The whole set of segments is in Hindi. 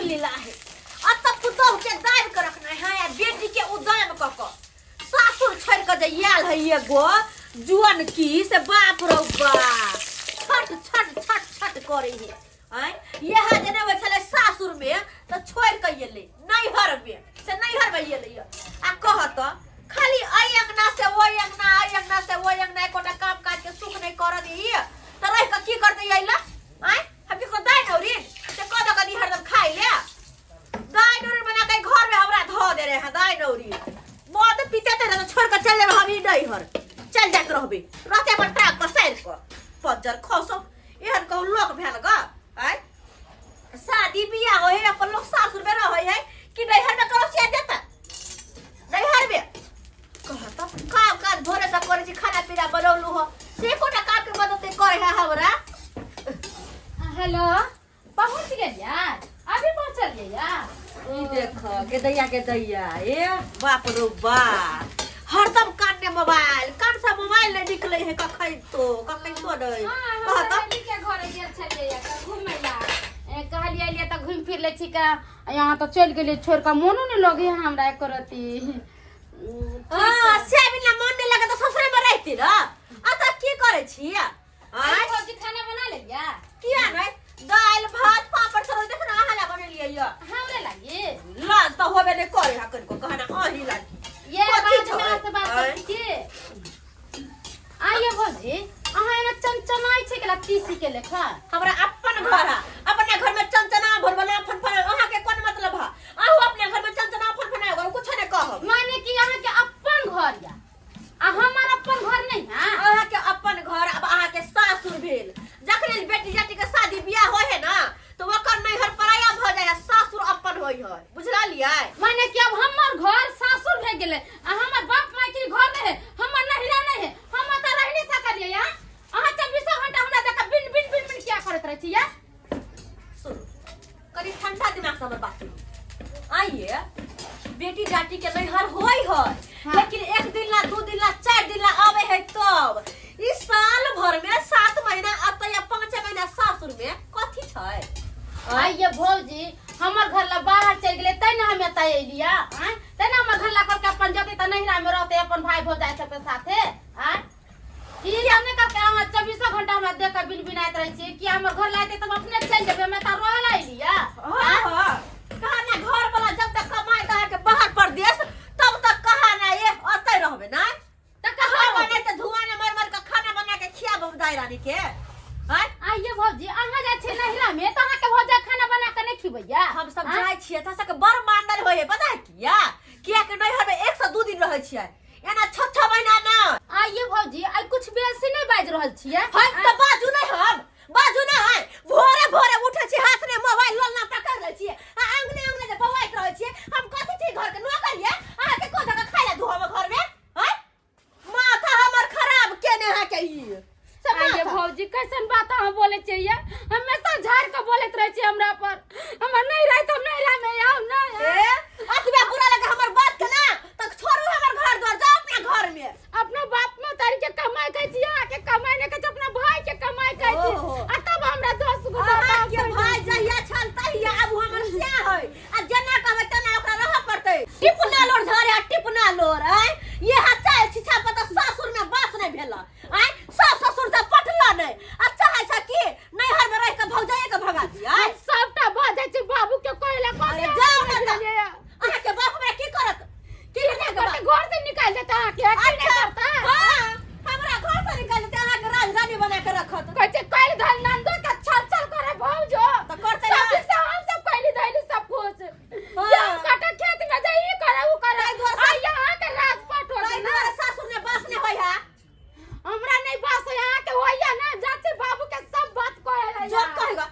लीला है अत पुतोह के दाय के रखना है या बेटी के उदाम क क सासुर छोड़ के जे आयल है एगो जुअन की से बाप रो बाप छट छट छट छट करे है आय यह जने वो चले सासुर में तो छोड़ के येले नैहर में से नैहर में येले आ कहत खाली आई अंगना से वो अंगना आई अंगना से वो अंगना कोटा काम काज के सुख नहीं कर दी त रह के की करते आइला आय हम को दाय नौरी से कद कनी हरदम खाई ले दाय नौरी बना के घर में हमरा धो दे रे दाय नौरी मौत पीते ते छोड़ के चल ले हम ई नैहर चल जात रहबे रहते अपन टाक पर सैर को पज्जर खसो एहन कहू लोक भेल ग आय शादी बियाह होय अपन लोग सासुर में रहय है कि नैहर में करो से देता नैहर में कहता काम काज भोरे से करे छी खाना पीना बनौलू हो से कोना काम के मदद करे है हमरा हेलो पहुंच गया अभी पहुंचल गया ई देख के दैया ए बाप रो बाप हरदम कान मोबाइल कान से मोबाइल ले निकले है कखै तो नहीं कहता के घर गेल छलिए घुमैला कहलिए लिए त घुम फिर ले छी का यहाँ तो चल गेले छोड़ का मोनो नहीं लगे हमरा करती से बिना मन नहीं लगे तो ससुर में रहती ना अत की करे छी आज भौजी खाना बना लिया किया नहीं दाल भात पापड़ सरो देख ना हला बना लिया ये हमरे लागे लाज तो होबे नहीं करे हकन को कहना आही लागी ये बात में से बात करती के आइए भौजी अहाँ एना चंचनाई छै के तीसी के लेखा हमरा अपन घर है अपने घर में चंचना भरबना फनफन अहाँ के कोन मतलब है आहू अपने घर में चंचना फनफना हो कुछ नहीं कहो माने कि अहाँ के अपन घर या आ हमार अपन घर नहीं है अहाँ के अपन घर अब अहाँ के सासुर भेल जखन बेटी जाति के शादी बियाह होय है ना तो ओकर नैहर पराया भ जाय सासुर अपन होय है बुझला लियै माने कि अब हमर घर सासुर भ गेले आ हमर बाप माय के घर नहीं है हमर नहिरा नहीं है हम त रह नहीं सकलिए या अहाँ 24 घंटा हमरा देख बिन बिन बिन बिन क्या करत रह छी या सुन करी ठंडा दिमाग से हमर बात आइए बेटी जाति के नैहर होय है लेकिन एक दिन ला 2 दिन ला 4 दिन ला आवे है तब इस साल भर में 7 महीना अत या 5 महीना सासुर में कथि छै आइए भौजी हमर घर ला बाहर चल गेले तै न हम एता एलिया हैं तै न हमर घर ला करके अपन जते त नहिरा में रहते अपन भाई भौजाई सब के साथे हैं की हमने करके हम 24 घंटा हमरा देख के बिन बिनाइत रह छी कि हमर घर लाते तब अपने चल जेबे मैं त रहला एलिया हां कहा ना घर वाला जब तक कमाई कहा के बाहर परदेश तब तक कहा ना ये अतै रहबे ना त कहा बने त धुआं ने मर मर के खाना बना के खियाबो दाई रानी के हैं आइए भौजी अहाँ जा छै नहिरा में त अहाँ के भौजा खाना बना के नहीं खिबैया हम सब जाय छियै त सके बड़ मांडल होय है पता है किया के नैहर में 1 से 2 दिन रहै छियै एना 6 महीना ना आइए भौजी आई कुछ बेसी नहीं बाज रहल छियै हम त बाजू नहीं हम बाजू ना है भोरे भोरे उठे छी हाथ में मोबाइल लोलना पकड़ ले छी आ अंगने जे बवाइत रहै छी हम कथि छी घर के नौकरिया आ के को जगह खाइला धुआम घर में हैं माथा हमर खराब केने है के ई आइए भौजी कैसन बात हम बोले चाहिए हमेशा झाड़ के बोलत रह छी हमरा पर हमर नहीं रह तो नहिरा में आओ ना ए अतबे बुरा लगे हमर बात के ना तक छोड़ू हमर घर द्वार जा अपने घर में अपना बाप में तारी के कमाई कह छी के कमाई ने के अपना भाई के कमाई कह छी आ तब हमरा 10 गो के भाई जहिया छलता हिया अब हमर से है आ जना कहबे तना ओकरा रह पड़तै टिपना लोर झरे टिपना लोर है ये हच्चा छिछा पता सासुर में बास नहीं भेला आय सब ससुर से पटला नहीं अच्छा है सा की नैहर में रह के भौजाई के भगा दिया सबटा भ जाय छी बाबू के कहला कह जाओ ना अहाँ के बाप में की करत की नहीं करत घर से निकाल देता के की नहीं करता हां हमरा घर से निकाल देता अहाँ के राजधानी बना के रखत कहते कल धन नंदो के छल छल करे भौजो तो करते ना हम सब कहली धैली सब कुछ जब काटा खेत में जाई करे उ करे आ यहां के राजपाट हो ना सासुर ने बास ने होय है हमरा नहीं बास यहां के होइया ना जाते बाबू के सब बात कहला जो कहेगा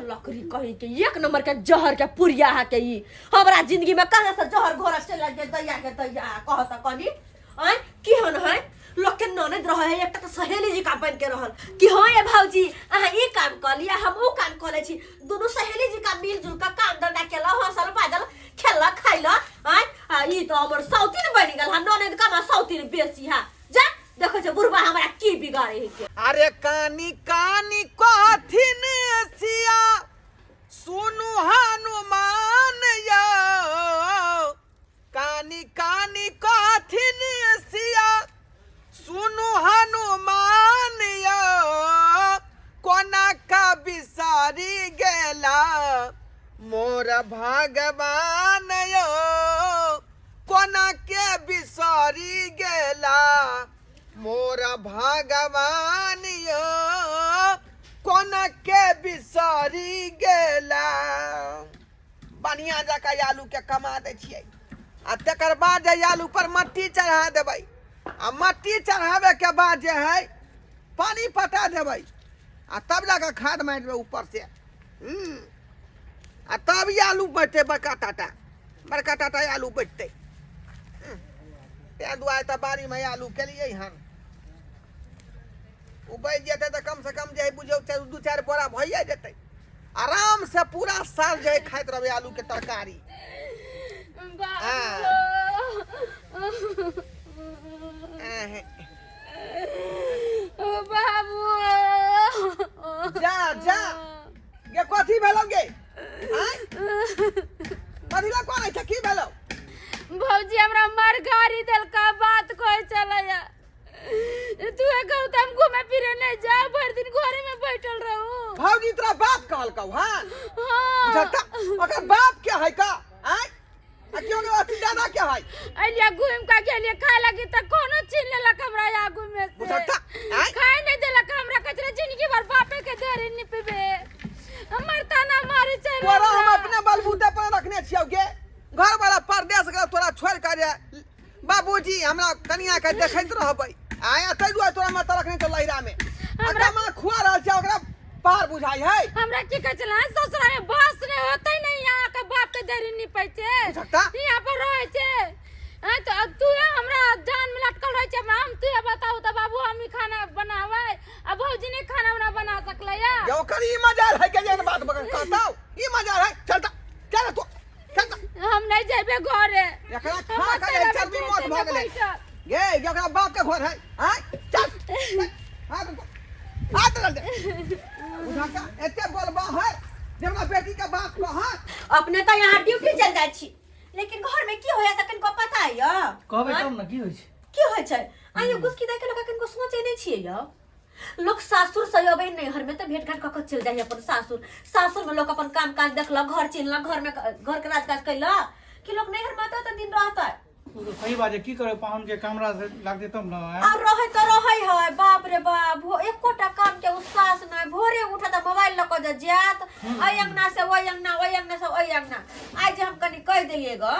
लकड़ी कहीं के 1 नंबर के जहर के पुरिया है के ई हमरा जिंदगी में कहां से जहर घोरा चला के दैया कहता कनी आय की हन है लोग के ननद रहे है एकटा तो सहेली जी का बन के रहल कि हां ये भौजी अहाँ ई काम कर लिया हम ऊ काम कर ले छी दोनों सहेली जी का मिलजुल का काम धंधा केला हंसल बाजल खेला खाइला आय ई तो हमर सौतीन बन गेल हम ननद का सौतीन बेसी है जा देखो जे बुढ़वा हमरा की बिगाड़े है के अरे कानी कानी कहथिन सिया सुनु हनुमान बिसरी गेला मोर भगवान यो कोना के बिसरी गेला मोर भगवान यो कोना के बिसरी गेला बढ़िया जका आलू के कमा दे छियै आ तकर बाद जे आलू पर मट्टी चढ़ा देबै आ मट्टी चढ़ावे के बाद जे है पानी पटा देबै आ तब जाकर खाद मारि देबै ऊपर से आ तब ये आलू बढ़ते बड़का टाटा आलू बढ़ते ताहि दुआरे तऽ बाड़ी में आलू केलिए हन उपज जेतै तऽ कम से कम जे है बुझियौ 2-4 बोरा भइए जेतै आराम से पूरा साल जो है खाइत रहबै आलू के तरकारी बाबू जा जा गे कथी भेलौ गे कथी ला कोन छै की भेलौ भौजी हमरा मर गाड़ी देलका बात कहै छलैया तू कहू त हम घूमे फिरे नहीं जा भर दिन घरे में बैठल रहू भौजी तोरा बात कहलकौ हां बुझता ओकर बाप के है का आ क्यों के अति ज्यादा क्या है अलिया घूम का गेलिए खाए लगी त कोनो छीन लेलक हमरा आगू में से बुझता खाए नहीं देलक हमरा कचरा जिंदगी भर बापे के देरे निपबे हमर तना मारे छै तोरा हम अपने बलबूते पर रखने छियौ गे घर वाला परदेश गए तोरा छोड़ के जे बाबूजी हमरा कनिया के देखैत रहबै आया तै दुआ तोरा मत रखने छ लहिरा में हमरा मां खुआ रहल छै ओकरा पार बुझाई है हमरा की कहै छला ससुरा में बस नहीं होतै नहीं यहाँ के बाप के देरे निपै छै यहाँ पर रहै छै तो तू हमरा जान में लटकल रहै छै हम तू बताऊ त बाबू हम ही खाना बनावे अब भौजी ने खाना बना सकलैया यो करी मजाल है के जे बात कहताऊ ई मजाल है चल तू हम नहीं जेबे घरे एकरा खा के चर्बी मोट भ गेलै गे जकरा बाप के घर है हैं चल हाथ डाल दे उठाका एते बोलबा है जेना बेटी के बाप कहा अपने तो यहाँ ड्यूटी चल जाइ छी लेकिन घर में की होया तखन को पता है या कहबे तब न की होय छै आइयो गुस्की दे के लोग कखन को सोचे नहीं छिए या लोग सासुर से अबे नहीं घर में तो भेंट घाट कक चल जाय अपन सासुर में लोग अपन काम काज देखलक घर चिन्हलक घर में घर के राज काज कैलक कि लोग नहीं घर में तो दिन रहता वो तो सही बात है की करे पाहुन के कमरा से लाग दे तब न और रहे तो रहे है बाप रे बाप एकोटा काम के उसास नहीं भोरे उठा त मोबाइल लक ज जात आई अंगना से ओई अंगना ओई अंगना से ओई अंगना आज जे हम कनी कह देलिए ग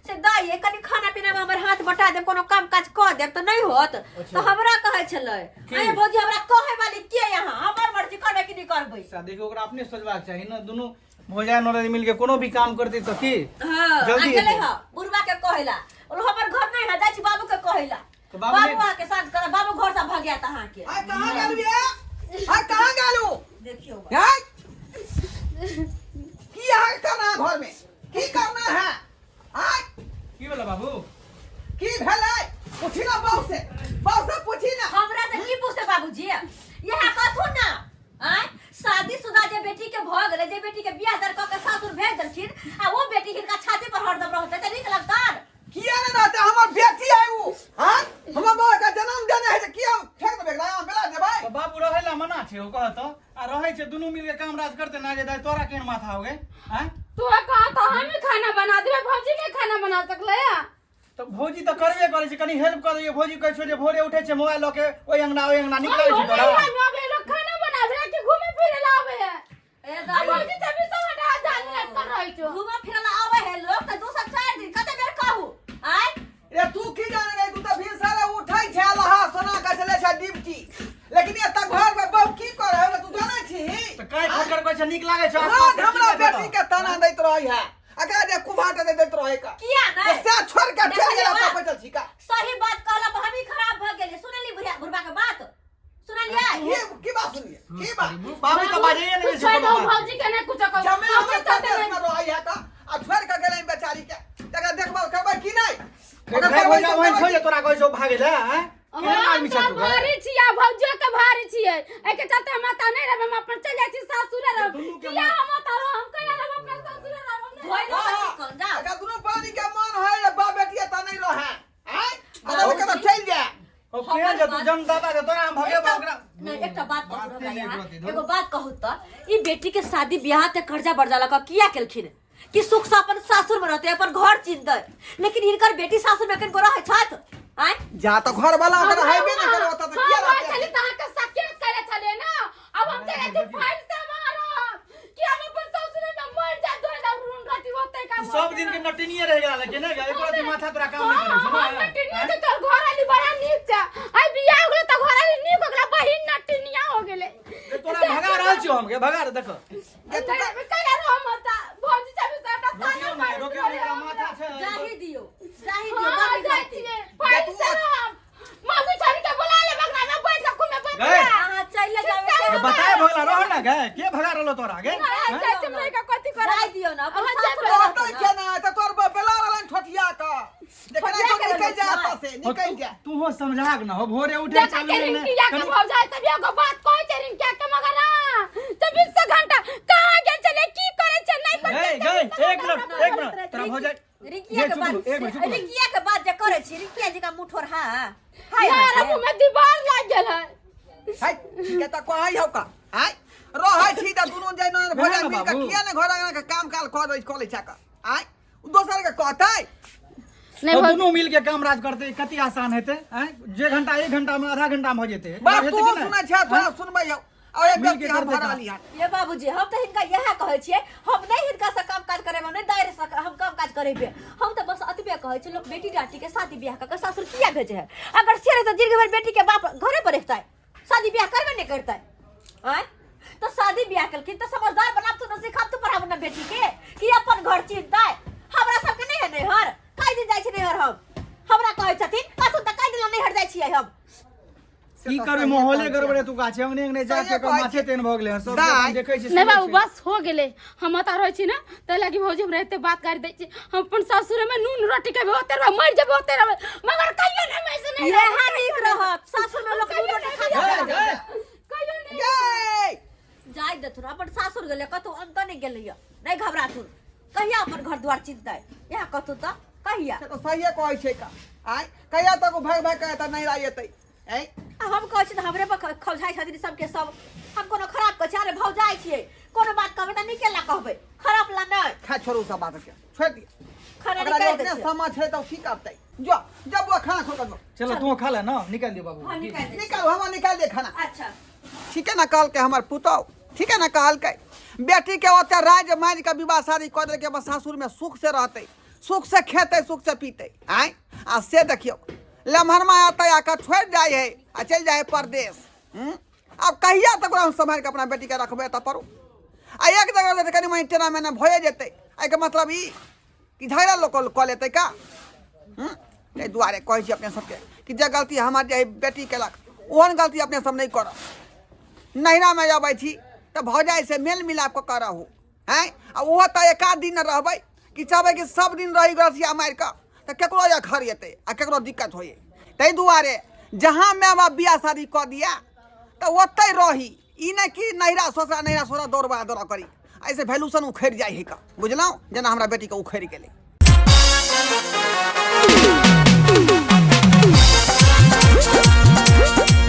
से दाई कनी खाना पीना में हमर हाथ बटा दे कोनो काम काज क दे तो नहीं होत तो हमरा कहे छले आय भौजी हमरा कहे वाली के यहां हमर मर्जी करबे कि नहीं करबे शादी के ओकरा अपने सोचबाक चाही न दोनों भोजा नौरी मिल के कोनो भी काम करते तो की हां जल्दी गेले ह बुढ़वा के कहेला और हमर घर नहीं है जाई छी बाबू के कहेला तो बाबू के साथ कर बाबू घर से भाग गया तहां के आ कहां गेलू ये आ कहां गेलू देखियो हैं की है करना घर में की करना है आ की बोला बाबू की भेलै पूछी ना बाऊ से पूछी ना हमरा से की पूछते बाबूजी यहां कथु ना आय शादीशुदा जे बेटी के भ गेले जे बेटी के बियाह दर क के सासुर भेज देलखिन आ वो बेटी हिनका छाती पर हरदम रहते त नीक लगता किया ना रहते हमर बेटी है वो हां हमर बाबा का जन्म देने है कि हम फेंक देबे ग्राम बेला देबै तो बाबू रहेला मना छे ओ कहत आ रहै छे दुनु मिल के काम राज करते ना जे दाई तोरा केन माथा हो गए हैं तू कहा तो हम ही खाना बना देबे भौजी के खाना बना सकलैया तो भौजी तो करबे करे छे कनी हेल्प कर दिए भौजी कहै छे जे भोरे उठे छे मोबाइल ल के ओई अंगना निकलै छे तोरा लोग खाना बनावे कि घूमे फिरे ला आवे है ए दाई भौजी तभी तो हटा जान कर रही छो घुमा फिरला आवे है लोग त 2-4 दिन कते बेर कहू आय रे तू की जाने रे तू तो फिर सारा उठै छे लहा सोना का चले छे डिप्टी लेकिन ये तक घर में बहु की करे है तू जाने छी तो काय फकर कहै छे नीक लागे छे रोज हमरा बेटी के तना दैत रही है अगर जे कुभाट दे देत रहे का किया ना से छोड़ के चल गेला पापा चल छिका सही बात कहला हम ही खराब भ गेले सुनली बुढ़वा के बात सुनलिए की बात सुनिए की बात बाबू तो बाजे नहीं कुछ है तो भौजी के नहीं कुछ कहो जमे हमें कहते में रही है का आ छोड़ के गेलै बेचारी के तका देखबा करबै की नहीं भाई भोजा वही छोड़ तोरा कहै छौ भागे ले हैं केना आदमी छ तू भारी छिया भौजिया के भारी छिए ए के चलते हम माता नहीं रहब हम अपन चल जाइ छी सासुर रह किया हम तारो हम कहिया रहब अपन सासुर रह भोई न जा अगर दोनों पानी के मन है ये बा बेटिया त नहीं रहे हैं अगर के चल जा ओ केन जे तू जन दादा के तोरा हम भागे ओकरा नहीं एकटा बात कहू बाते हमरा नहीं यहाँ कहती, धो। एगो बात कहू त ई बेटी के शादी ब्याह ते कर्जा बर्जा लगा किया केलखिन कि सुख से अपन सासुर में रहते अपन घर चिंतै लेकिन इनकर बेटी सासुर में कन रहे छत आय जा तो घर वाला अगर हाईवे ना करो तो किया हाँ, रहते चली तहाँ के सकेत करे चले ना अब हम चले थे फाइल से मारो कि हम अपन ससुरे में मर जा दो ना रुन राती होते का सब दिन के नटनिए रह गेला लेकिन ना एको राती माथा तोरा काम नहीं करे हाँ, छै नटनिया तो तोर घर वाली बड़ा नीक छ आई बियाह हो गेल तो घर वाली नीक हो गेल बहिन नटनिया हो गेले तोरा भगा रहल छियो हमके भगा रे देखो कला रो मता भौजी सब साटा रोकियो ना रोकियो ना एकरा माथा छै जाही दियो जाही हाँ, दियो जाई छिए फाइल से मागू छारी के बुला ले बगला में बैठ के कुमे बैठ गए। हां चले जावे बताए भगला रहो ना गे के भगा रहलो तोरा गे जाई छिए मैं का कथि कर जाही दियो ना अपन हाँ, सासुर जाई में तो रहते क्या ना तो तोर बेला रहलन ठठिया का देखना ठठिया तो के निकल जा रहलन, आता से निकल जा तू हो समझाक ना हो भोरे उठे देखा के रिंकिया के भौ जाए तब एगो बात कहै छै रिंकिया के मगर ना 24 घंटा कहां गेल चले की करे छै नहीं गए पता गए एक मिनट तेरा हो जाए रिकिया के बात एक मिनट रिकिया के बात जे करे छी रिकिया जी का मुठोर हां यार मुंह में दीवार लग गेल है हाय के त कहै हो का हाय रहै छी त दुनु जै न भोजन मिल के बाबू। किया ने घर आंगन के काम काल कर लै छका हाय दोसर के कहतै नहीं और भौ दोनों मिल के काम राज करते कति आसान हेते हैं जे घंटा 1 घंटा में आधा घंटा में हो जेते बात तू सुनै छै थोड़ा सुनबै हो और एक मिल के व्यक्ति हम करतै घर का? वाली हां ये बाबूजी हम तो हिनका यह कहै छियै हम नहीं हिनका से काम काज करे नहीं दायरे से हम काम काज करेबे हम तो बस अतबे कहै छी लोग बेटी डाटी के शादी ब्याह का सासुर किया भेजे है अगर सिरे तो जिंदगी भर बेटी के बाप घरे पर रहता है शादी ब्याह करबे नहीं करता है हैं तो शादी ब्याह करके तो समझदार बनाब तो न सिखाब तो पढ़ाब न बेटी के कि अपन घर चिंता है हमरा सब के नहीं है नैहर काई दिन जाय छी नैहर हमरा कहै छथिन कसु त काई दिन नैहर जाय छियै हम की करबे माहौले गड़बड़े तू गाछे हमने नहीं जा के माछे तेन भ गेले सब दाय। देखै छी नहीं बाबू बस हो गेले हम अता रहै छी ना त लागी भौजी हम रहते बात कर दै छी हम अपन ससुर में नून रोटी के होते रह मर जब होते रह मगर कहियो ना मैं से नहीं यह नीक रहत सासुर में लोग दूध रोटी खा गए, जात गए। कहियो नहीं ये जाय देथुन अपन सासुर गेले कतौ अंत नहीं गेलैया नहीं घबराथुन कहिया अपन घर द्वार चिंता यहाँ कतौ त कहिया से तो सही कहै छै का हाय कहिया तक भाग भाग के त नहीं रायतै ए हम कहै छी त हमरे पर खौझाइ छथिन सबके सब हम कोनो खराब कहै छी अरे भौ जाइ छियै कोनो बात कहबै त निकेला कहबै खराब ला नहीं खा छोड़ू सब बात के छोड़ दिया खाना अगर निकाल अपने दे समाज है तो की करतै जो जब वो खाना खो दो चलो तू खा ले ना निकाल दियो बाबू हां निकाल दे निकाल हम निकाल दे खाना अच्छा ठीक है ना कहल के हमार पुतौ ठीक है ना कहल के बेटी के ओते राज माज के विवाह शादी कर दे के बस सासुर में सुख से रहते सुख से खेते सुख से पीते आय आ से देखियो लम्हरमा आता आका छोड़ जाए है आ चल जाए परदेश अब कहिया तक हम संभाल के अपना बेटी के रखबे त परो आ एक जगह से कनी महीने टेना महीना भए जेते आई के मतलब ई कि झगड़ा लोग क लेते का ते दुआरे कहै छी अपने सबके कि जे गलती हमार जे बेटी केलक ओहन गलती अपने सब नहीं करब नैहरा में अबै छी त भौजाई से मेल मिलाप के करहु हैं आ ओहो त एकाध दिन न रहबै कि चाहबै कि सब दिन रही गरसिया मार के त केकरो या घर एतै आ केकरो दिक्कत होई तै दुआरे जहां माय बाप बियाह शादी क दिया त ओतै रही ई नहीं कि नैहरा ससुरा दौड़बा दौड़ करी ऐसे वैल्यूशन उखड़ जाए है का बुझलौ जना हमरा बेटी के उखड़ गेलै